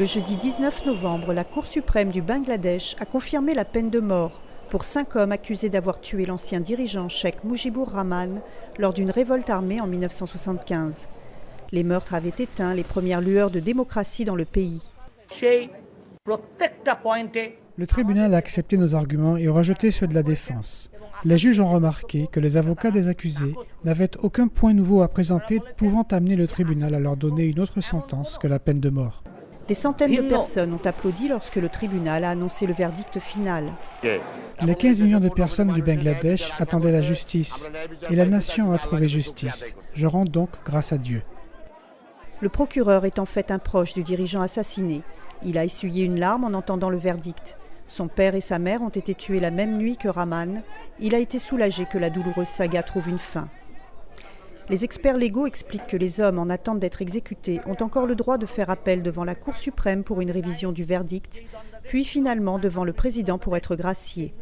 Le jeudi 19 novembre, la Cour suprême du Bangladesh a confirmé la peine de mort pour 5 hommes accusés d'avoir tué l'ancien dirigeant Sheikh Mujibur Rahman lors d'une révolte armée en 1975. Les meurtres avaient éteint les premières lueurs de démocratie dans le pays. Le tribunal a accepté nos arguments et rejeté ceux de la défense. Les juges ont remarqué que les avocats des accusés n'avaient aucun point nouveau à présenter pouvant amener le tribunal à leur donner une autre sentence que la peine de mort. Des centaines de personnes ont applaudi lorsque le tribunal a annoncé le verdict final. Les 15 millions de personnes du Bangladesh attendaient la justice et la nation a trouvé justice. Je rends donc grâce à Dieu. Le procureur est en fait un proche du dirigeant assassiné. Il a essuyé une larme en entendant le verdict. Son père et sa mère ont été tués la même nuit que Rahman. Il a été soulagé que la douloureuse saga trouve une fin. Les experts légaux expliquent que les hommes en attente d'être exécutés ont encore le droit de faire appel devant la Cour suprême pour une révision du verdict, puis finalement devant le président pour être graciés.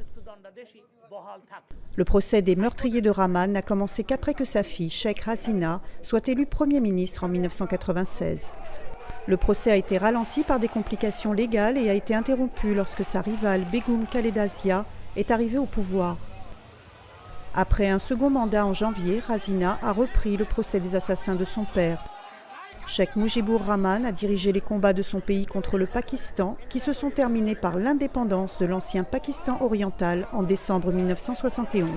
Le procès des meurtriers de Rahman n'a commencé qu'après que sa fille, Sheikh Hasina, soit élue Premier ministre en 1996. Le procès a été ralenti par des complications légales et a été interrompu lorsque sa rivale Begum Khaleda Zia est arrivée au pouvoir. Après un second mandat en janvier, Hasina a repris le procès des assassins de son père. Sheikh Mujibur Rahman a dirigé les combats de son pays contre le Pakistan, qui se sont terminés par l'indépendance de l'ancien Pakistan oriental en décembre 1971.